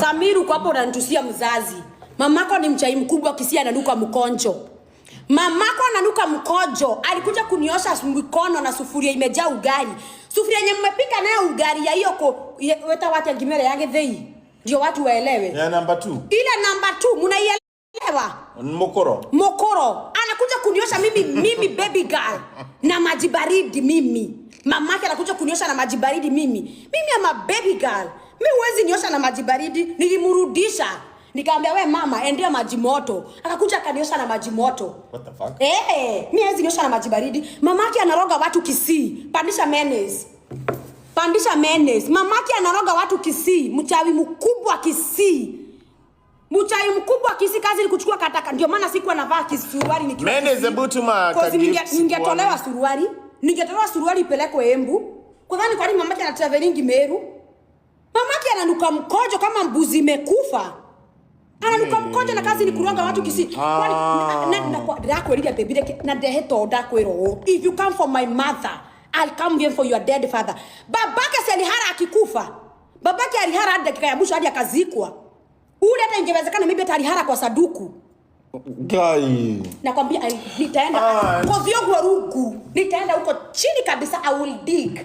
Samiru kwa hapo unanitusia mzazi. Mamako ni mchai mkubwa Kisii ananuka mkonjo. Mamako ananuka mkojo. Alikuja kuniosha mikono na sufuria imejaa ugali. Sufuria yenye mmepika nayo ugali ya hiyo weta watu ngimere ya Githei. Ndio watu waelewe. Ya number 2. Ile number 2 mnaielewa? Mokoro. Anakuja kuniosha mimi baby girl na maji baridi mimi. Mamake anakuja kuniosha na maji baridi mimi. Mimi ama baby girl. Mimi huwezi niosha na maji baridi, nilimrudisha. Nikamwambia we mama endea maji moto. Akakuja akaniosha na maji moto. What the fuck? Mimi hawezi niosha na maji baridi. Mamake anaroga watu Kisii. Pandisha mayonnaise. Mamake anaroga watu Kisii. Mchawi mkubwa Kisii. Kazi ni kuchukua kataka. Ndio maana sikuwa navaa suruali nikiwa. Mayonnaise butuma ningetolewa suruali. Ningetolewa suruali ipelekwe Embu. Kwa dhani kwa nini mamake ana traveling Meru? Mamake ananuka mkojo kama mbuzi imekufa. Ananuka mkojo na kazi ni kuroga watu Kisii. Kwani ndako ile baby na deheto dakwero. If you come for my mother, I'll come here for your dead father. Babake si alihara akikufa. Babake alihara hadi dakika ya mwisho hadi akazikwa. Ule hata ingewezekana mimi alihara kwa saduku. Guy. Nakwambia nitaenda kwa vyogo rugu. Nitaenda huko chini kabisa. I will dig.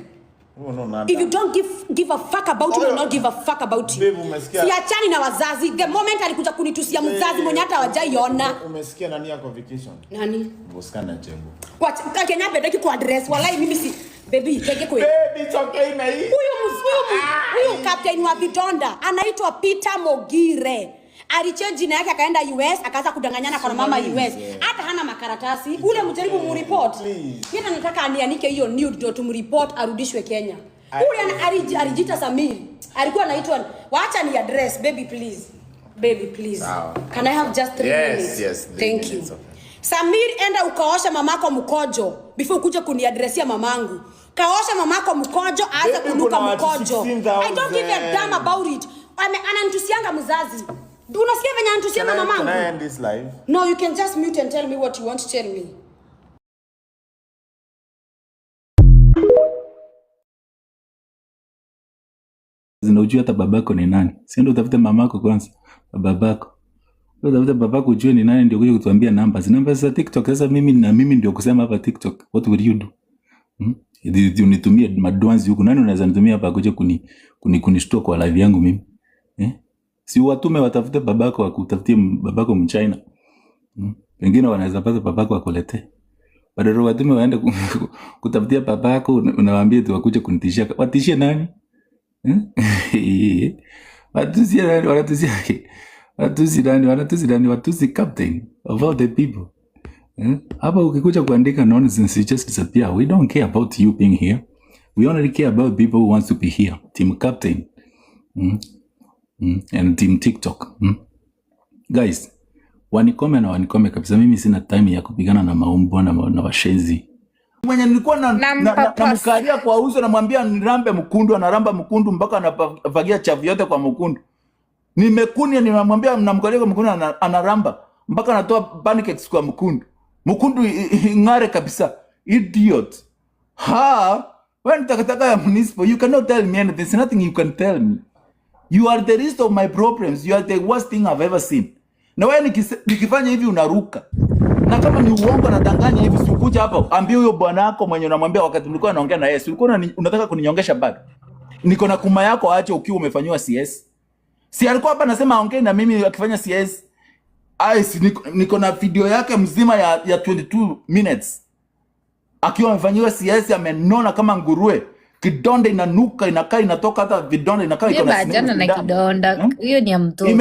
If you don't give a fuck about you, will not give a fuck about you. Siachani na wazazi. The moment alikuja kunitusia mzazi mwenye hata hawajaiona. Umesikia nani yako vacation? Nani? Boskana Jengo. Kwa Kenya bedeki kwa address. Wallahi mimi si baby tege kwa. Baby it's okay na hii. Huyu captain wa Vitonda anaitwa Peter Mogire. Alichange jina yake akaenda US akaanza kudanganyana kwa mama US. Hata hana makaratasi. Ule mjaribu mreport. Yeye anataka anianike hiyo nude ndio tumreport arudishwe Kenya. Ule alijita Samir. Alikuwa anaitwa waacha ni address baby please. Baby please. Can I have just 3 minutes? Yes. Thank you. Okay. Samir enda ukaosha mamako mkojo before ukuje kuniadressia mamangu. Kaosha mamako mkojo aanze kunuka mkojo. I don't give a damn about it. Ananitusianga mzazi. Unasikia venye anatusia mamangu? Can I end this live? No, you can just mute and tell me what you want to tell me. Zinajua hata babako ni nani? Si ndio utafute mamako kwanza, babako. Utafute babako ujue ni nani ndio kuja kutuambia namba za TikTok. Sasa mimi ndio kusema hapa TikTok. What will you do? Unitumie madwanzi huko. Nani unaweza nitumia hapa kuja kunishtua kwa live yangu mimi? Si watume watafute babako wakutafutie babako mchina. Wengine wanaweza pata babako wakuletee. Badala watume waende kutafutia babako unawaambia tu wakuje kunitishia. Watishie nani? Watusi nani? Watusi captain of all the people. Hapa ukikuja kuandika nonsense, you just disappear. We don't care about you being here. We only care about people who wants to be here. Team captain. And team TikTok. Guys, wanikome kabisa. Mimi sina time ya kupigana na maumbwa na washenzi. Mwenye nilikuwa namkalia kwa uso namwambia nirambe mkundu, anaramba mkundu mpaka anavagia chafu yote kwa mkundu. Nimekunia nimemwambia namkalia kwa mkundu anaramba mpaka anatoa pancakes kwa mkundu. Mkundu ngare kabisa. Idiot. When takataka ya municipal, you cannot tell me anything. There's nothing you can tell me. You are the least of my problems. You are the worst thing I've ever seen. Na wewe nikifanya hivi unaruka. Na kama ni uongo na danganya hivi sikuja hapa. Ambia huyo bwana wako mwenye unamwambia wakati mlikuwa naongea na yeye. Ulikuwa unataka kuninyongesha bag. Niko na kuma yako aache ukiwa umefanywa CS. Si alikuwa hapa anasema aongee na mimi akifanya CS. Niko na video yake mzima ya 22 minutes. Akiwa amefanywa CS amenona kama nguruwe. Kidonda inanuka inakaa inatoka hata vidonda inakaa iko na jana na kidonda hiyo ni ya mtoto.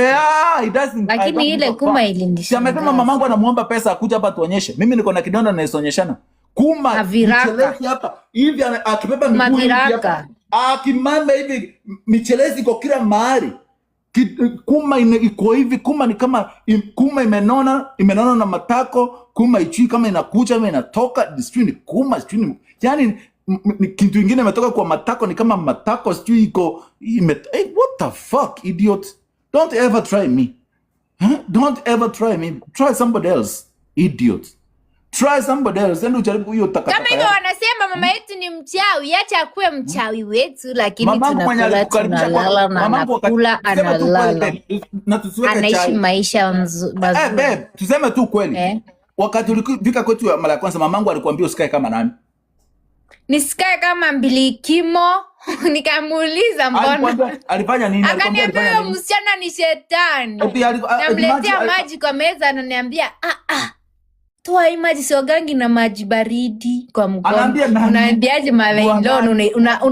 Lakini ile kuma ilindisha. Amesema mamangu anamuomba pesa akuja hapa tuonyeshe. Mimi niko na kidonda na isonyeshana. Kuma michelezi hapa hivi akibeba miguu hivi hapa. Akimamba hivi michelezi iko kila mahali. Kuma iko hivi, kuma ni kama kuma imenona na matako, kuma ichi kama inakuja kama inatoka, distrini kuma distrini. Yani ni kitu kingine imetoka kwa matako, ni kama matako sijui iko what the fuck, idiot. Don't ever try me. Don't ever try me. Try somebody else, idiot. Try somebody else. Enda ujaribu hiyo takataka. Kama hivyo wanasema mama yetu ni mchawi, acha akuwe mchawi wetu, lakini tunakula tunalala na anakula analala. Anaishi maisha mazuri. Babe, tuseme tu kweli. Wakati ulifika kwetu mara ya kwanza mamangu alikwambia usikae kama nani? Nisikae kama Mbilikimo. Nikamuuliza mbona. Alifanya nini? Akaniambia msichana ni shetani. Namletea maji kwa meza ananiambia toa hii maji siogangi na maji baridi kwa mkono. Unaambiaje mother-in-law